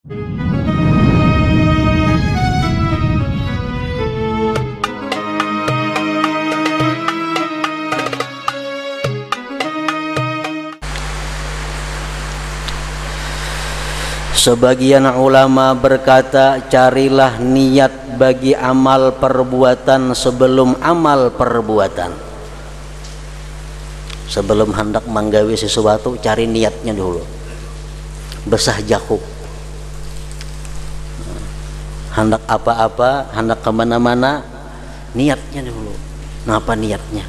Sebagian ulama berkata, carilah niat bagi amal perbuatan sebelum amal perbuatan. Sebelum hendak menggawe sesuatu, cari niatnya dulu. Besah jakub. Hendak apa-apa, hendak kemana-mana, niatnya dulu. Kenapa niatnya?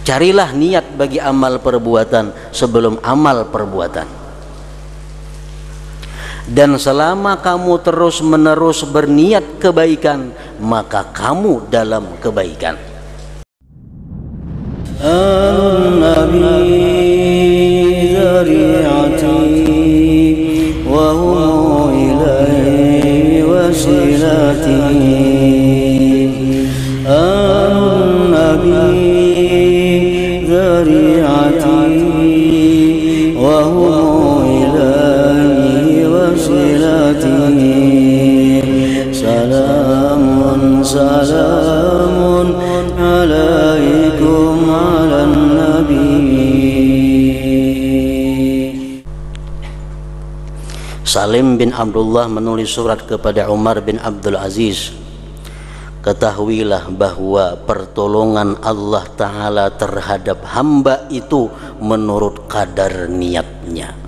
Carilah niat bagi amal perbuatan sebelum amal perbuatan. Dan selama kamu terus-menerus berniat kebaikan, maka kamu dalam kebaikan. An-Nabi dzari'ati wa huwa ilaihi wasilati. An-Nabi dzari'ati wa huwa salamun salamun alaikum ala nabi. Salim bin Abdullah menulis surat kepada Umar bin Abdul Aziz, ketahuilah bahwa pertolongan Allah Ta'ala terhadap hamba itu menurut kadar niatnya.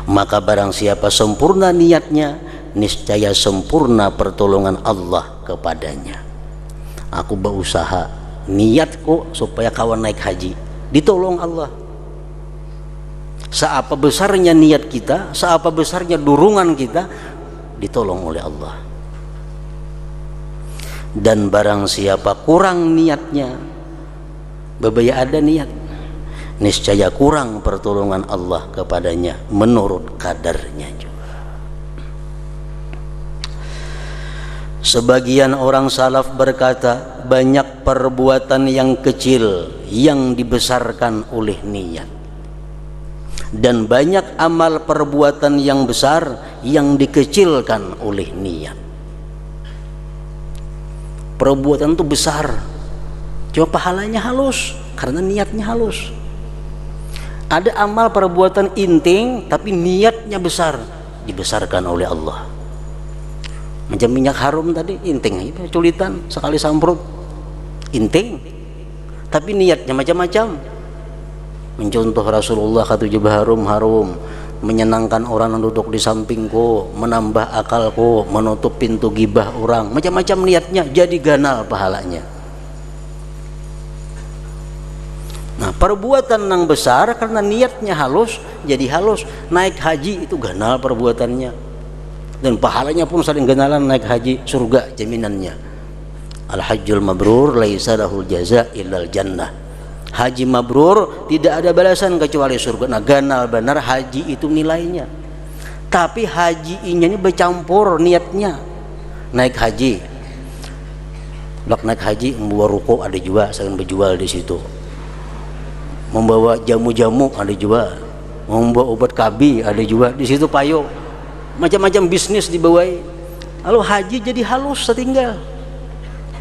Maka barang siapa sempurna niatnya, niscaya sempurna pertolongan Allah kepadanya. Aku berusaha, niatku supaya kawan naik haji, ditolong Allah. Seapa besarnya niat kita, seapa besarnya dorongan kita, ditolong oleh Allah. Dan barang siapa kurang niatnya, bebaya ada niat, niscaya kurang pertolongan Allah kepadanya menurut kadarnya juga. Sebagian orang salaf berkata, banyak perbuatan yang kecil yang dibesarkan oleh niat, dan banyak amal perbuatan yang besar yang dikecilkan oleh niat. Perbuatan itu besar, cuma pahalanya halus karena niatnya halus. Ada amal perbuatan inting tapi niatnya besar, dibesarkan oleh Allah. Macam minyak harum tadi, inting, culitan sekali samprut, inting, tapi niatnya macam-macam. Mencontoh Rasulullah kata jubah harum, menyenangkan orang yang duduk di sampingku, menambah akalku, menutup pintu gibah orang, macam-macam niatnya, jadi ganal pahalanya. Nah, perbuatan yang besar karena niatnya halus, jadi halus. Naik haji itu ganal perbuatannya, dan pahalanya pun saling ganalan. Naik haji surga jaminannya. Al-hajjul mabrur laisa lahul jaza illal jannah. Haji mabrur tidak ada balasan kecuali surga. Nah, ganal benar haji itu nilainya. Tapi haji ini bercampur niatnya. Naik haji, naik haji membawa ruko ada juga, saya berjual di situ. Membawa jamu-jamu ada juga, membawa obat KB ada juga di situ, payo, macam-macam bisnis dibawai. Lalu haji jadi halus setinggal,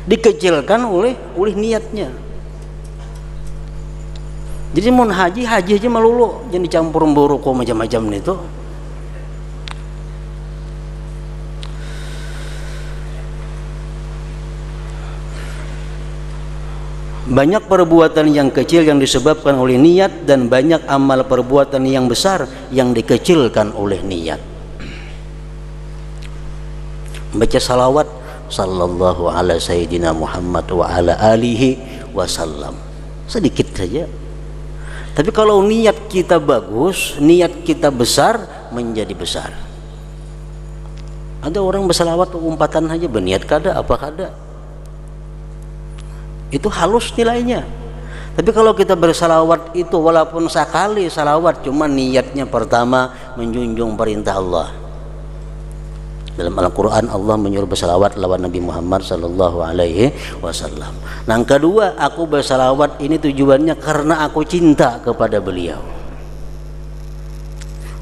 dikecilkan oleh niatnya. Jadi mau haji aja melulu, jangan dicampur membawa rokok macam-macam itu. Banyak perbuatan yang kecil yang disebabkan oleh niat, dan banyak amal perbuatan yang besar yang dikecilkan oleh niat. Baca salawat sallallahu ala sayyidina Muhammad wa ala alihi wasallam, sedikit saja. Tapi kalau niat kita bagus, niat kita besar, menjadi besar. Ada orang bersalawat umpatan saja, berniat kada apa kada, itu halus nilainya. Tapi kalau kita bersalawat itu walaupun sekali salawat, cuma niatnya pertama menjunjung perintah Allah. Dalam Al-Quran Allah menyuruh bersalawat lawan Nabi Muhammad sallallahu alaihi wasallam. Nah, yang kedua, aku bersalawat ini tujuannya karena aku cinta kepada beliau.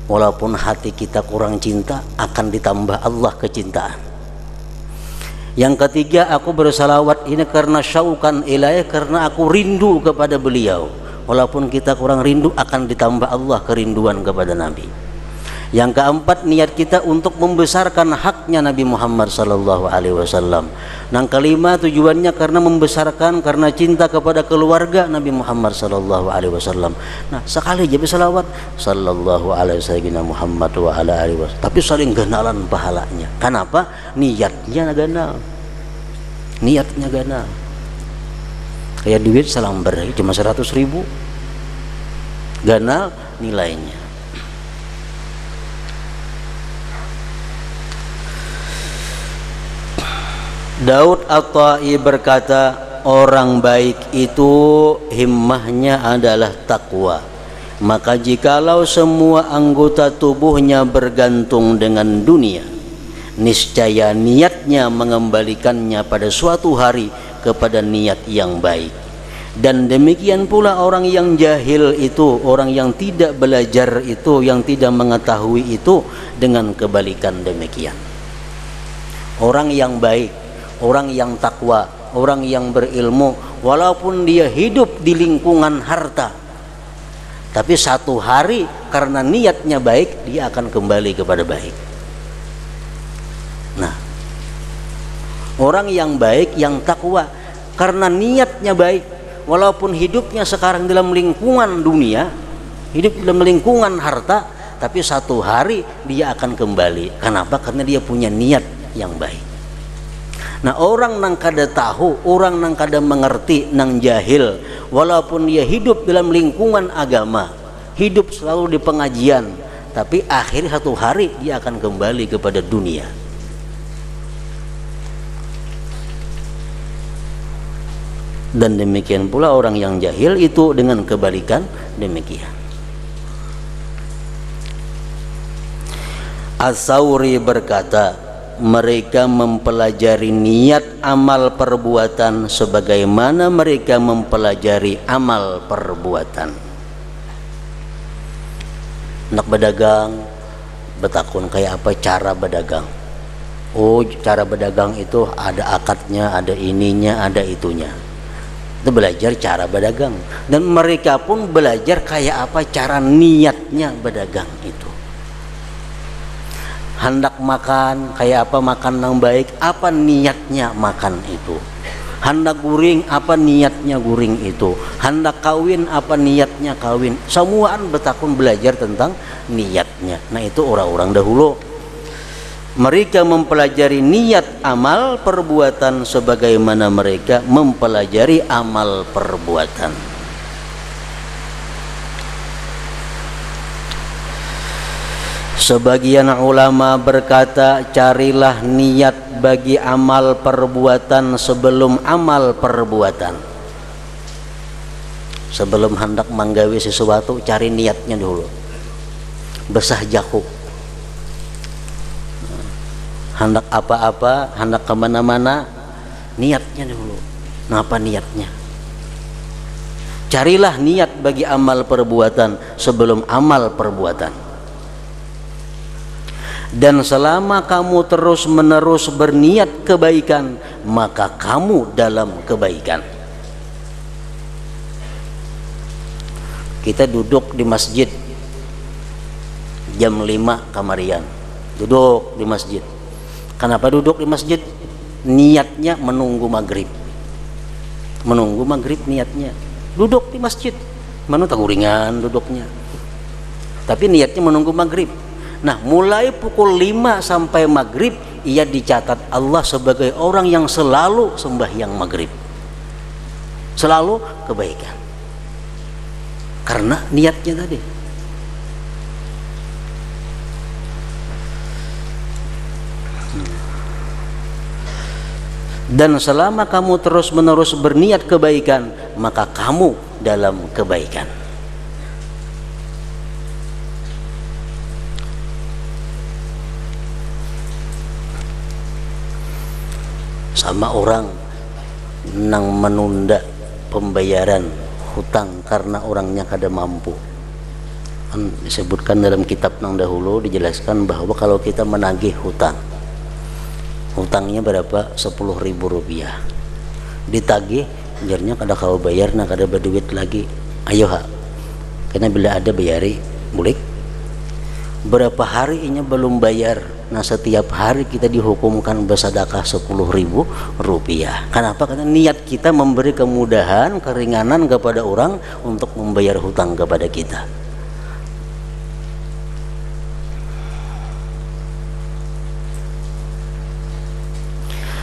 Walaupun hati kita kurang cinta, akan ditambah Allah kecintaan. Yang ketiga, aku bersalawat ini karena syauqan ilaih, karena aku rindu kepada beliau. Walaupun kita kurang rindu, akan ditambah Allah kerinduan kepada Nabi. Yang keempat, niat kita untuk membesarkan haknya Nabi Muhammad sallallahu alaihi wasallam. Yang kelima, tujuannya karena membesarkan, karena cinta kepada keluarga Nabi Muhammad sallallahu alaihi wasallam. Nah, sekali aja berselawat sallallahu alaihi wasallam Muhammad wa ala alihi wasallam, tapi saling ganalan pahalanya. Kenapa? Niatnya ganal. Niatnya ganal. Kayak duit salamber cuma 100.000, ganal nilainya. Daud At-Tai berkata, orang baik itu himmahnya adalah takwa. Maka jikalau semua anggota tubuhnya bergantung dengan dunia, niscaya niatnya mengembalikannya pada suatu hari kepada niat yang baik. Dan demikian pula orang yang jahil itu, orang yang tidak belajar itu, yang tidak mengetahui itu, dengan kebalikan demikian. Orang yang baik, orang yang takwa, orang yang berilmu, walaupun dia hidup di lingkungan harta, tapi satu hari karena niatnya baik, dia akan kembali kepada baik. Nah, orang yang baik, yang takwa, karena niatnya baik, walaupun hidupnya sekarang dalam lingkungan dunia, hidup dalam lingkungan harta, tapi satu hari dia akan kembali. Kenapa? Karena dia punya niat yang baik. Nah, orang nang kada tahu, orang nang kada mengerti, nang jahil, walaupun dia hidup dalam lingkungan agama, hidup selalu di pengajian, tapi akhir satu hari dia akan kembali kepada dunia. Dan demikian pula orang yang jahil itu dengan kebalikan demikian. As-Sauri berkata, mereka mempelajari niat amal perbuatan sebagaimana mereka mempelajari amal perbuatan. Nak berdagang, betakun kayak apa cara berdagang. Oh, cara berdagang itu ada akadnya, ada ininya, ada itunya. Itu belajar cara berdagang. Dan mereka pun belajar kayak apa cara niatnya berdagang itu. Hendak makan, kayak apa makan yang baik, apa niatnya makan itu. Hendak guring, apa niatnya guring itu. Hendak kawin, apa niatnya kawin. Semuaan betakun belajar tentang niatnya. Nah, itu orang-orang dahulu. Mereka mempelajari niat amal perbuatan sebagaimana mereka mempelajari amal perbuatan. Sebagian ulama berkata, carilah niat bagi amal perbuatan sebelum amal perbuatan. Sebelum hendak menggawe sesuatu, cari niatnya dulu. Besah jakub. Hendak apa-apa, hendak kemana-mana, niatnya dulu. Kenapa niatnya? Carilah niat bagi amal perbuatan sebelum amal perbuatan. Dan selama kamu terus-menerus berniat kebaikan, maka kamu dalam kebaikan. Kita duduk di masjid jam 5 kamarian, duduk di masjid. Kenapa duduk di masjid? Niatnya menunggu maghrib. Menunggu maghrib niatnya. Duduk di masjid, mana taguringan duduknya. Tapi niatnya menunggu maghrib. Nah, mulai pukul 5 sampai maghrib, ia dicatat Allah sebagai orang yang selalu sembahyang maghrib, selalu kebaikan, karena niatnya tadi. Dan selama kamu terus-menerus berniat kebaikan, maka kamu dalam kebaikan. Sama orang nang menunda pembayaran hutang karena orangnya kada mampu. disebutkan dalam kitab nang dahulu, dijelaskan bahwa kalau kita menagih hutang, hutangnya berapa, 10.000 rupiah, ditagih jarnya kada kau bayar, nah kada berduit lagi, ayo ha, karena bila ada bayari bulik, berapa hari ini belum bayar, nah setiap hari kita dihukumkan bersedekah 10.000 rupiah. Kenapa? Karena niat kita memberi kemudahan, keringanan kepada orang untuk membayar hutang kepada kita.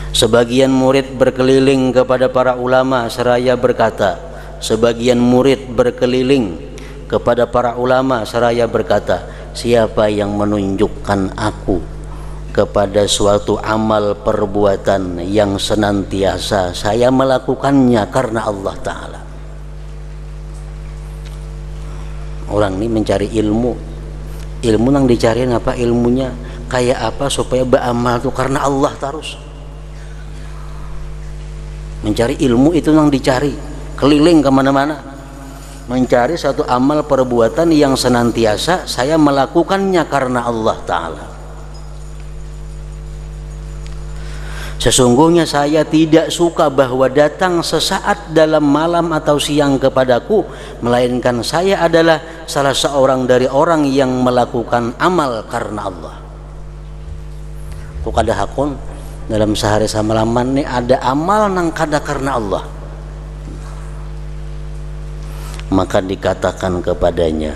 Sebagian murid berkeliling kepada para ulama seraya berkata, sebagian murid berkeliling kepada para ulama seraya berkata, siapa yang menunjukkan aku kepada suatu amal perbuatan yang senantiasa saya melakukannya karena Allah Ta'ala. Orang ini mencari ilmu, ilmu yang dicari apa, ilmunya kayak apa supaya beramal itu karena Allah terus. Mencari ilmu itu yang dicari, keliling kemana-mana mencari satu amal perbuatan yang senantiasa saya melakukannya karena Allah Ta'ala. Sesungguhnya saya tidak suka bahwa datang sesaat dalam malam atau siang kepadaku, melainkan saya adalah salah seorang dari orang yang melakukan amal karena Allah. Kok ada hakun dalam sehari samalaman nih ada amal nang kada karena Allah, maka dikatakan kepadanya,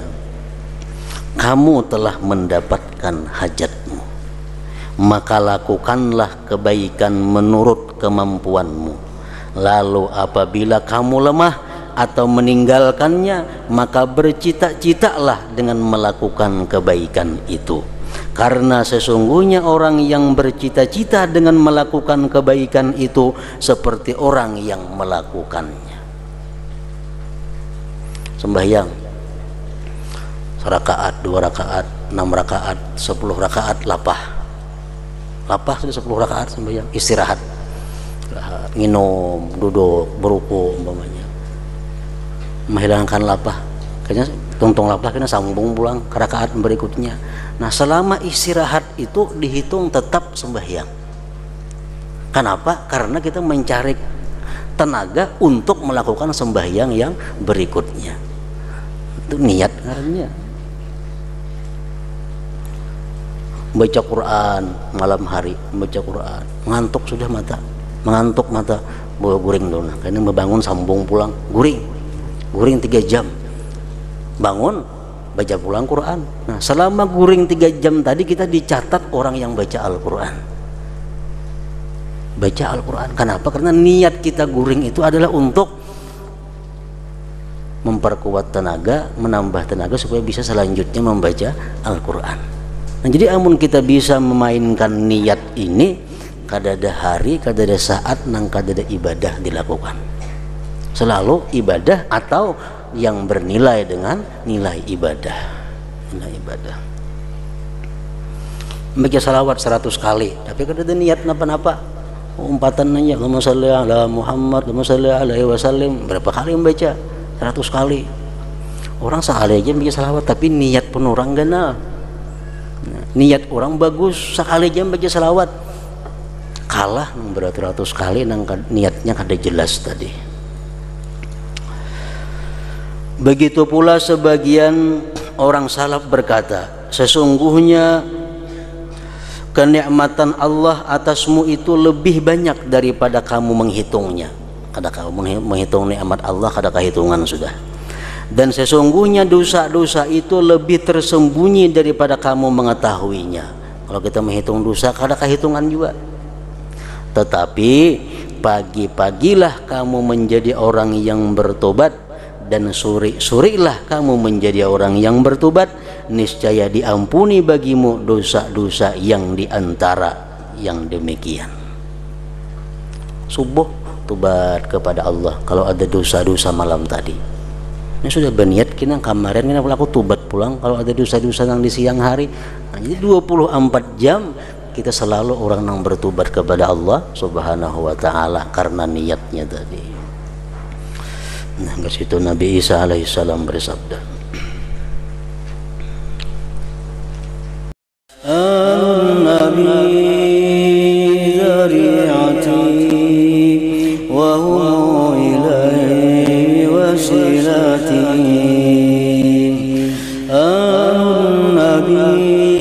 kamu telah mendapatkan hajatmu, maka lakukanlah kebaikan menurut kemampuanmu. Lalu apabila kamu lemah atau meninggalkannya, maka bercita-citalah dengan melakukan kebaikan itu. Karena sesungguhnya orang yang bercita-cita dengan melakukan kebaikan itu seperti orang yang melakukannya. Sembahyang serakaat, 2 rakaat, 6 rakaat, 10 rakaat lapah sudah 10 rakaat sembahyang, istirahat, minum, duduk, beruku umpamanya, menghilangkan lapah, kayaknya tungtung lapah kena sambung pulang ke rakaat berikutnya. Nah selama istirahat itu dihitung tetap sembahyang. Kenapa? Karena kita mencari tenaga untuk melakukan sembahyang yang berikutnya. Itu niat karena baca Quran malam hari, baca Quran, mengantuk sudah mata, mengantuk mata, bawa guring dulu. Karena membangun sambung pulang, guring 3 jam, bangun baca pulang Quran. Nah selama guring 3 jam tadi kita dicatat orang yang baca Al-Quran. Baca Al-Quran. Kenapa? Karena niat kita guring itu adalah untuk memperkuat tenaga, menambah tenaga supaya bisa selanjutnya membaca Al-Quran. Nah jadi amun kita bisa memainkan niat ini, kadada hari, kadada saat, nang kadada ibadah dilakukan. Selalu ibadah atau yang bernilai dengan nilai ibadah. Nilai ibadah. Baca salawat 100 kali, tapi kadada niat napa-napa. Umpatan aja, Allahumma shalli ala Muhammad, Allahumma shalli alaihi wasallam. Berapa kali membaca? 100 kali. Orang sekali aja baca salawat, tapi niat pun orang ganal. Niat orang bagus, sekali aja baca salawat. Kalah nang beratus-ratus kali nang niatnya kada jelas tadi. Begitu pula sebagian orang salaf berkata, sesungguhnya kenikmatan Allah atasmu itu lebih banyak daripada kamu menghitungnya. Kada kamu menghitung nikmat Allah, kada kehitungan sudah. Dan sesungguhnya dosa-dosa itu lebih tersembunyi daripada kamu mengetahuinya. Kalau kita menghitung dosa, kada kehitungan juga. Tetapi pagi-pagilah kamu menjadi orang yang bertobat, dan suri-surilah kamu menjadi orang yang bertobat, niscaya diampuni bagimu dosa-dosa yang diantara yang demikian. Subuh tobat kepada Allah kalau ada dosa-dosa malam tadi. Ini sudah berniat kena kemarin kena pelaku tobat pulang kalau ada dosa-dosa yang di siang hari. Nah, jadi 24 jam kita selalu orang yang bertobat kepada Allah Subhanahu wa taala karena niatnya tadi. Nah, ke situ Nabi Isa alaihissalam bersabda, yasin. An Nabi